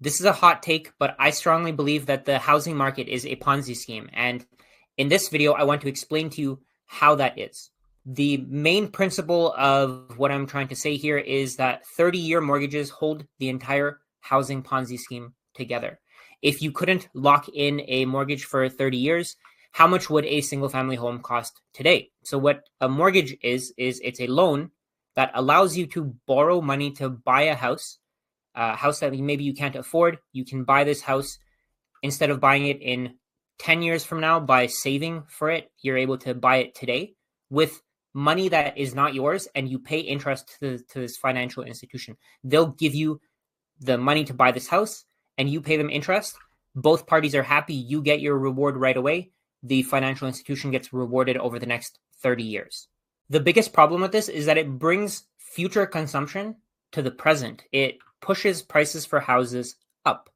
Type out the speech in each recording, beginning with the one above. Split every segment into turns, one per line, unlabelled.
This is a hot take, but I strongly believe that the housing market is a Ponzi scheme. And in this video, I want to explain to you how that is. The main principle of what I'm trying to say here is that 30-year mortgages hold the entire housing Ponzi scheme together. If you couldn't lock in a mortgage for 30 years, how much would a single family home cost today? So what a mortgage is it's a loan that allows you to borrow money to buy a house that maybe you can't afford. You can buy this house instead of buying it in 10 years from now by saving for it. You're able to buy it today with money that is not yours, and you pay interest to this financial institution. They'll give you the money to buy this house and you pay them interest. Both parties are happy. You get your reward right away. The financial institution gets rewarded over the next 30 years. The biggest problem with this is that it brings future consumption to the present. It pushes prices for houses up.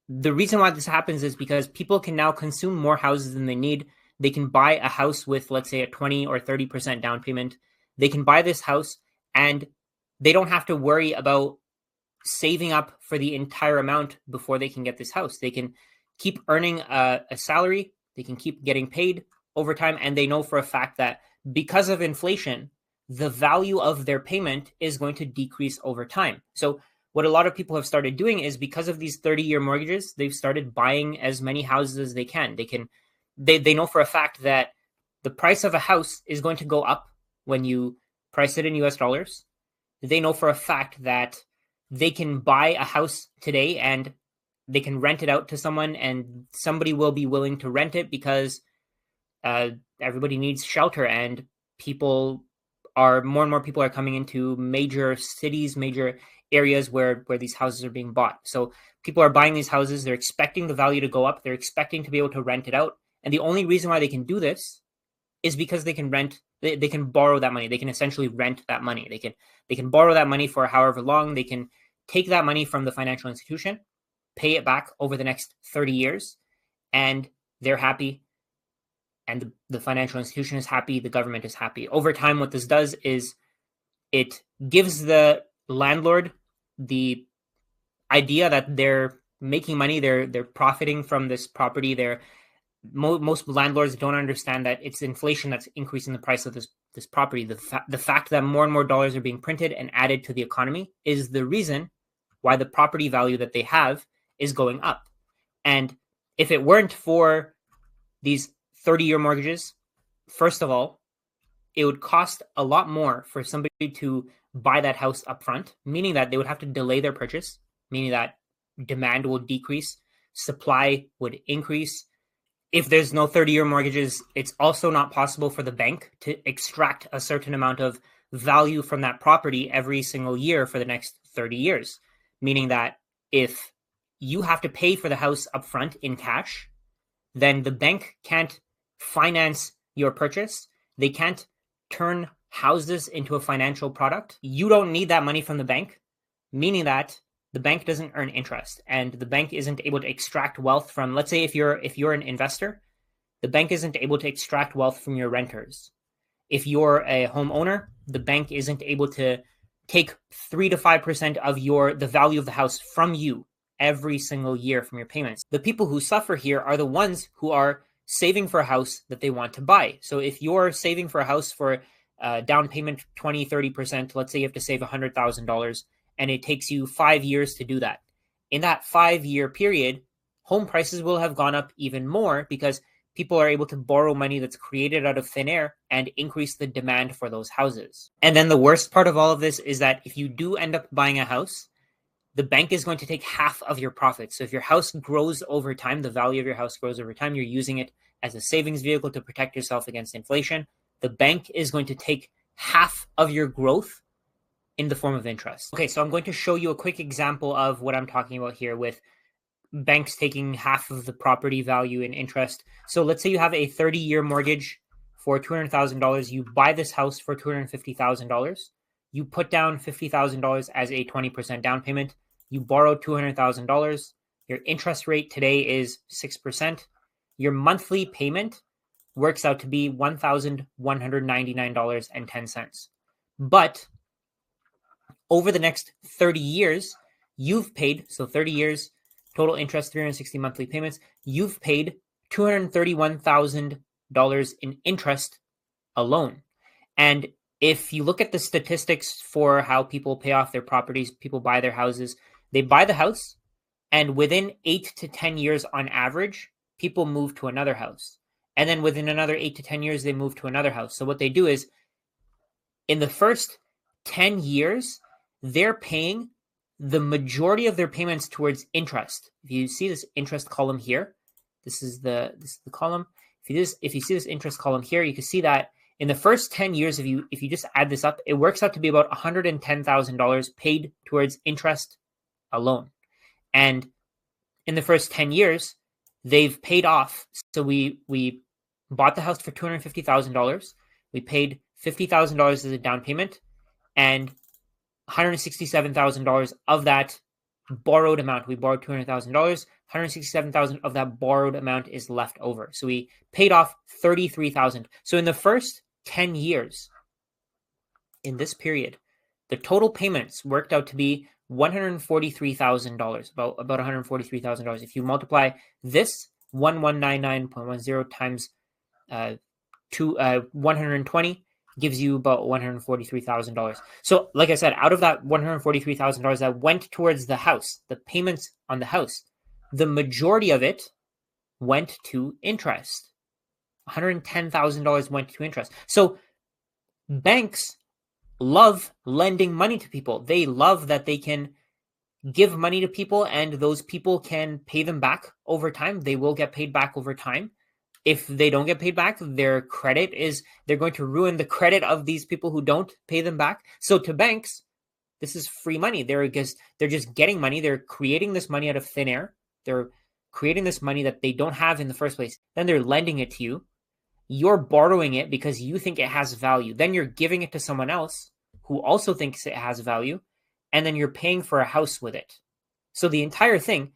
The reason why this happens is because people can now consume more houses than they need. They can buy a house with, let's say, a 20 or 30% down payment. They can buy this house and they don't have to worry about saving up for the entire amount before they can get this house. They can keep earning a salary. They can keep getting paid over time. And they know for a fact that because of inflation, the value of their payment is going to decrease over time. So what a lot of people have started doing is, because of these 30-year mortgages, they've started buying as many houses as they can. They know for a fact that the price of a house is going to go up when you price it in US dollars. They know for a fact that they can buy a house today and they can rent it out to someone, and somebody will be willing to rent it because everybody needs shelter, and more and more people are coming into major cities, major areas where these houses are being bought. So people are buying these houses. They're expecting the value to go up. They're expecting to be able to rent it out. And the only reason why they can do this is because they can borrow that money. They can essentially rent that money. They can borrow that money for however long. They can take that money from the financial institution, pay it back over the next 30 years, and they're happy. And the financial institution is happy. The government is happy. Over time, what this does is it gives the landlord the idea that they're making money. They're profiting from this property. Most landlords don't understand that it's inflation that's increasing the price of this property. The fact that more and more dollars are being printed and added to the economy is the reason why the property value that they have is going up. And if it weren't for these 30-year mortgages, first of all, it would cost a lot more for somebody to buy that house up front, meaning that they would have to delay their purchase, meaning that demand will decrease, supply would increase. If there's no 30-year mortgages, it's also not possible for the bank to extract a certain amount of value from that property every single year for the next 30 years, meaning that if you have to pay for the house up front in cash, then the bank can't finance your purchase. They can't turn houses into a financial product. You don't need that money from the bank, meaning that the bank doesn't earn interest, and the bank isn't able to extract wealth from, let's say if you're an investor, the bank isn't able to extract wealth from your renters. If you're a homeowner, the bank isn't able to take 3 to 5% of the value of the house from you every single year from your payments. The people who suffer here are the ones who are saving for a house that they want to buy. So if you're saving for a house for down payment 20, 30%, let's say you have to save $100,000 and it takes you 5 years to do that. In that 5-year period, home prices will have gone up even more because people are able to borrow money that's created out of thin air and increase the demand for those houses. And then the worst part of all of this is that if you do end up buying a house, the bank is going to take half of your profits. So if your house grows over time, the value of your house grows over time, you're using it as a savings vehicle to protect yourself against inflation. The bank is going to take half of your growth in the form of interest. Okay, so I'm going to show you a quick example of what I'm talking about here with banks taking half of the property value in interest. So let's say you have a 30-year mortgage for $200,000. You buy this house for $250,000. You put down $50,000 as a 20% down payment. You borrow $200,000. Your interest rate today is 6%. Your monthly payment works out to be $1,199.10. But over the next 30 years, you've paid, so 30 years, total interest, 360 monthly payments, you've paid $231,000 in interest alone. And if you look at the statistics for how people pay off their properties, people buy their houses, they buy the house, and within 8 to 10 years on average, people move to another house. And then within another 8 to 10 years, they move to another house. So what they do is, in the first 10 years, they're paying the majority of their payments towards interest. If you see this interest column here, this is the column. If you see this interest column here, you can see that in the first 10 years, if you just add this up, it works out to be about $110,000 paid towards interest alone. And in the first 10 years, they've paid off. So we bought the house for $250,000. We paid $50,000 as a down payment, and $167,000 of that borrowed amount. We borrowed $200,000. $167,000 of that borrowed amount is left over. So we paid off $33,000. So in the first 10 years, in this period, the total payments worked out to be $143,000, about $143,000. If you multiply this 1199.10 times 120, gives you about $143,000. So like I said, out of that $143,000 that went towards the house, the payments on the house, the majority of it went to interest. $110,000 went to interest. So banks love lending money to people. They love that they can give money to people and those people can pay them back over time. They will get paid back over time. If they don't get paid back, they're going to ruin the credit of these people who don't pay them back. So to banks, this is free money. They're just getting money. They're creating this money out of thin air. They're creating this money that they don't have in the first place. Then they're lending it to you. You're borrowing it because you think it has value. Then you're giving it to someone else who also thinks it has value. And then you're paying for a house with it. So the entire thing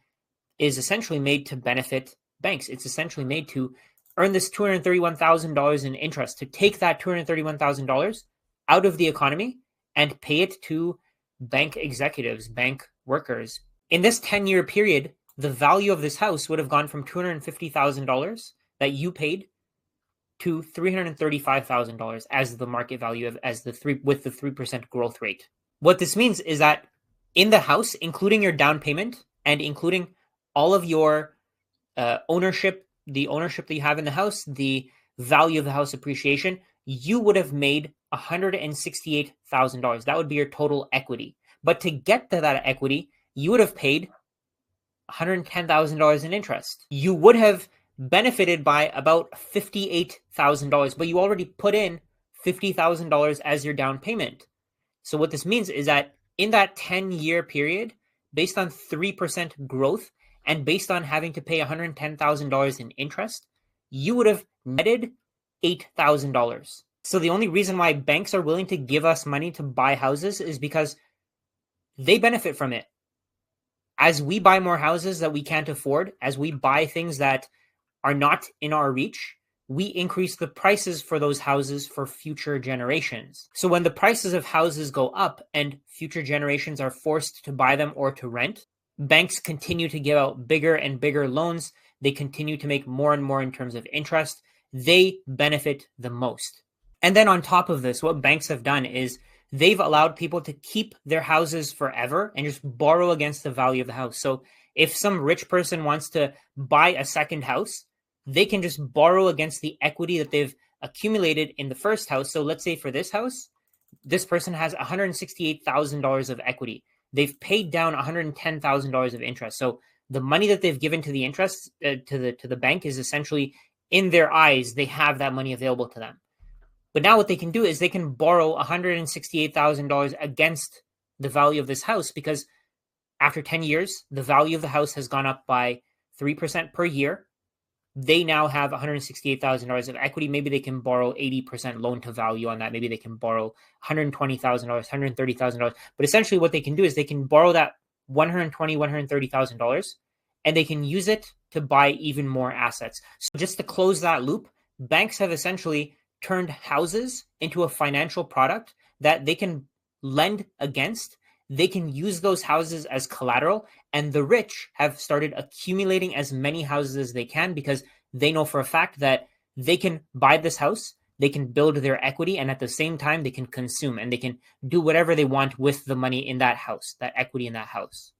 is essentially made to benefit banks. It's essentially made to earn this $231,000 in interest, to take that $231,000 out of the economy and pay it to bank executives, bank workers. In this 10-year period, the value of this house would have gone from $250,000 that you paid to $335,000 as the market value with the 3% growth rate. What this means is that in the house, including your down payment and including all of your ownership, the ownership that you have in the house, the value of the house appreciation, you would have made $168,000. That would be your total equity. But to get to that equity, you would have paid $110,000 in interest. You would have benefited by about $58,000, but you already put in $50,000 as your down payment. So what this means is that in that 10-year period, based on 3% growth, and based on having to pay $110,000 in interest, you would have netted $8,000. So the only reason why banks are willing to give us money to buy houses is because they benefit from it. As we buy more houses that we can't afford, as we buy things that are not in our reach, we increase the prices for those houses for future generations. So when the prices of houses go up and future generations are forced to buy them or to rent, banks continue to give out bigger and bigger loans. They continue to make more and more in terms of interest. They benefit the most. And then on top of this, what banks have done is they've allowed people to keep their houses forever and just borrow against the value of the house. So if some rich person wants to buy a second house, they can just borrow against the equity that they've accumulated in the first house. So let's say for this house, this person has $168,000 of equity. They've paid down $110,000 of interest. So the money that they've given to the interest to the bank is essentially, in their eyes, they have that money available to them. But now what they can do is they can borrow $168,000 against the value of this house, because after 10 years, the value of the house has gone up by 3% per year. They now have $168,000 of equity. Maybe they can borrow 80% loan to value on that. Maybe they can borrow $120,000, $130,000. But essentially what they can do is they can borrow that $120,000, $130,000, and they can use it to buy even more assets. So just to close that loop, banks have essentially turned houses into a financial product that they can lend against they can use those houses as collateral, and the rich have started accumulating as many houses as they can because they know for a fact that they can buy this house, they can build their equity, and at the same time, they can consume and they can do whatever they want with the money in that house, that equity in that house.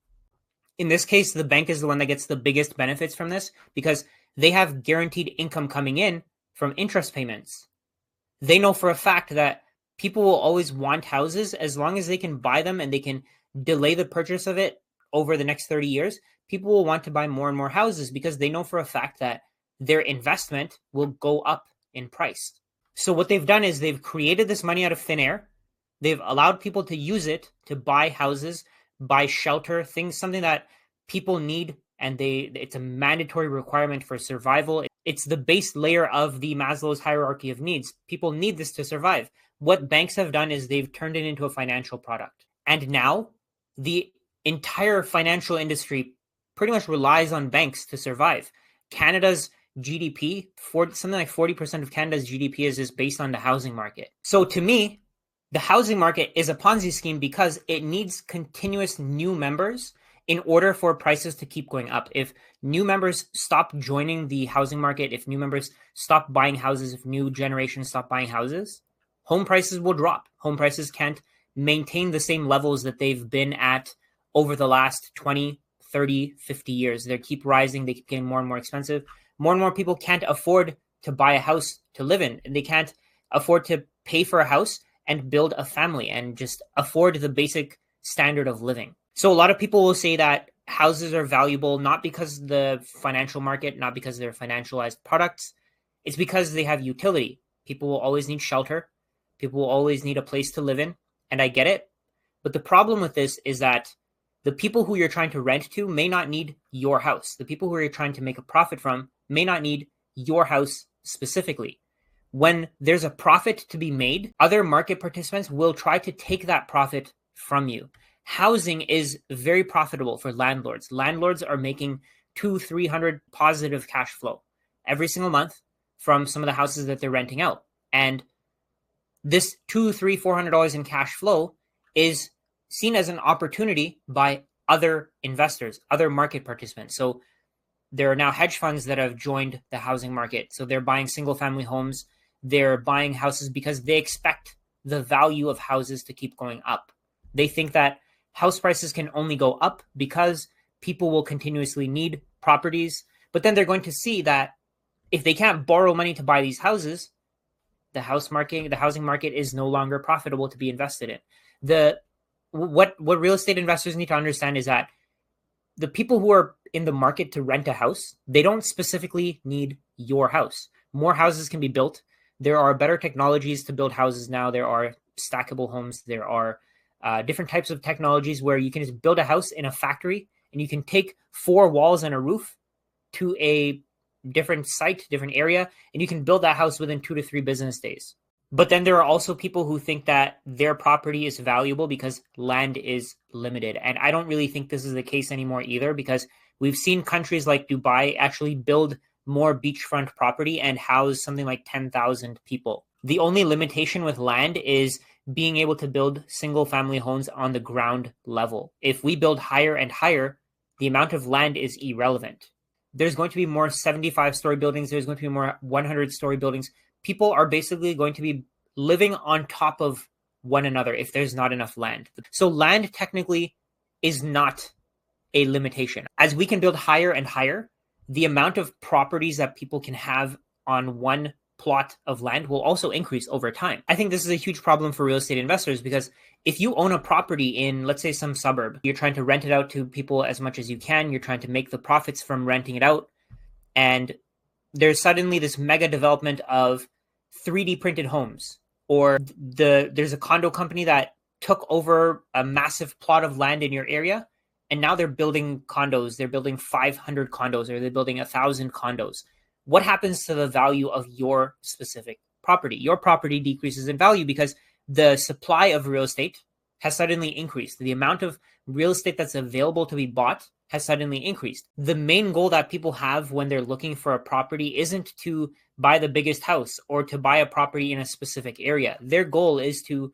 In this case, the bank is the one that gets the biggest benefits from this because they have guaranteed income coming in from interest payments. They know for a fact that people will always want houses as long as they can buy them and they can delay the purchase of it over the next 30 years. People will want to buy more and more houses because they know for a fact that their investment will go up in price. So what they've done is they've created this money out of thin air. They've allowed people to use it to buy houses, buy shelter, things, something that people need, and it's a mandatory requirement for survival. It's the base layer of the Maslow's hierarchy of needs. People need this to survive. What banks have done is they've turned it into a financial product. And now the entire financial industry pretty much relies on banks to survive. Canada's GDP, something like 40% of Canada's GDP is based on the housing market. So to me, the housing market is a Ponzi scheme because it needs continuous new members in order for prices to keep going up. If new members stop joining the housing market, if new members stop buying houses, if new generations stop buying houses, home prices will drop. Home prices can't maintain the same levels that they've been at over the last 20, 30, 50 years. They keep rising. They keep getting more and more expensive. More and more people can't afford to buy a house to live in. They can't afford to pay for a house and build a family and just afford the basic standard of living. So a lot of people will say that houses are valuable not because the financial market, not because they're financialized products. It's because they have utility. People will always need shelter. People will always need a place to live in. And I get it. But the problem with this is that the people who you're trying to rent to may not need your house. The people who you're trying to make a profit from may not need your house specifically. When there's a profit to be made, other market participants will try to take that profit from you. Housing is very profitable for landlords. Landlords are making $200-300 positive cash flow every single month from some of the houses that they're renting out. And this $200-400 in cash flow is seen as an opportunity by other investors, other market participants. So there are now hedge funds that have joined the housing market. So they're buying single family homes. They're buying houses because they expect the value of houses to keep going up. They think that house prices can only go up because people will continuously need properties. But then they're going to see that if they can't borrow money to buy these houses, the housing market is no longer profitable to be invested in. What real estate investors need to understand is that the people who are in the market to rent a house, they don't specifically need your house. More houses can be built. There are better technologies to build houses now. There are stackable homes. There are different types of technologies where you can just build a house in a factory and you can take 4 walls and a roof to a different site, different area, and you can build that house within 2 to 3 business days. But then there are also people who think that their property is valuable because land is limited. And I don't really think this is the case anymore either, because we've seen countries like Dubai actually build more beachfront property and house something like 10,000 people. The only limitation with land is being able to build single family homes on the ground level. If we build higher and higher, the amount of land is irrelevant. There's going to be more 75-story buildings. There's going to be more 100-story buildings. People are basically going to be living on top of one another if there's not enough land. So land technically is not a limitation. As we can build higher and higher, the amount of properties that people can have on one plot of land will also increase over time. I think this is a huge problem for real estate investors because if you own a property in, let's say, some suburb, you're trying to rent it out to people as much as you can, you're trying to make the profits from renting it out, and there's suddenly this mega development of 3D printed homes, or there's a condo company that took over a massive plot of land in your area, and now they're building condos. They're building 500 condos, or they're building 1,000 condos. What happens to the value of your specific property? Your property decreases in value because the supply of real estate has suddenly increased. The amount of real estate that's available to be bought has suddenly increased. The main goal that people have when they're looking for a property isn't to buy the biggest house or to buy a property in a specific area. Their goal is to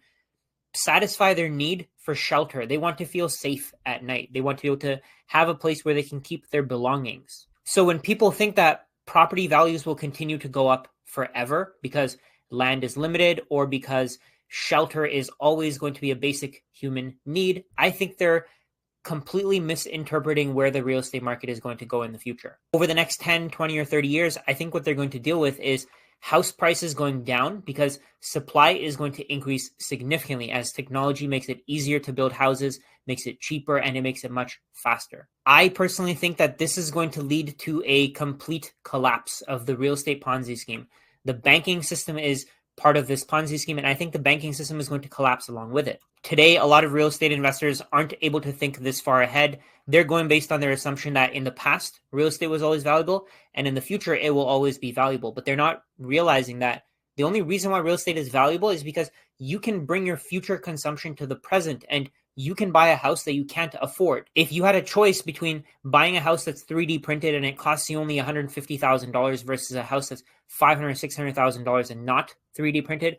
satisfy their need for shelter. They want to feel safe at night. They want to be able to have a place where they can keep their belongings. So when people think that property values will continue to go up forever because land is limited or because shelter is always going to be a basic human need, I think they're completely misinterpreting where the real estate market is going to go in the future. Over the next 10, 20, or 30 years, I think what they're going to deal with is house prices going down because supply is going to increase significantly as technology makes it easier to build houses, makes it cheaper, and it makes it much faster. I personally think that this is going to lead to a complete collapse of the real estate Ponzi scheme. The banking system is part of this Ponzi scheme, and I think the banking system is going to collapse along with it. Today, a lot of real estate investors aren't able to think this far ahead. They're going based on their assumption that in the past, real estate was always valuable, and in the future, it will always be valuable. But they're not realizing that the only reason why real estate is valuable is because you can bring your future consumption to the present, and you can buy a house that you can't afford. If you had a choice between buying a house that's 3D printed and it costs you only $150,000 versus a house that's $500,000, $600,000 and not 3D printed,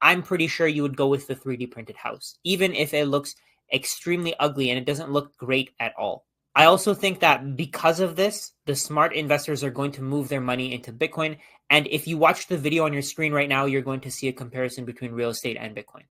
I'm pretty sure you would go with the 3D printed house, even if it looks extremely ugly and it doesn't look great at all. I also think that because of this, the smart investors are going to move their money into Bitcoin. And if you watch the video on your screen right now, you're going to see a comparison between real estate and Bitcoin.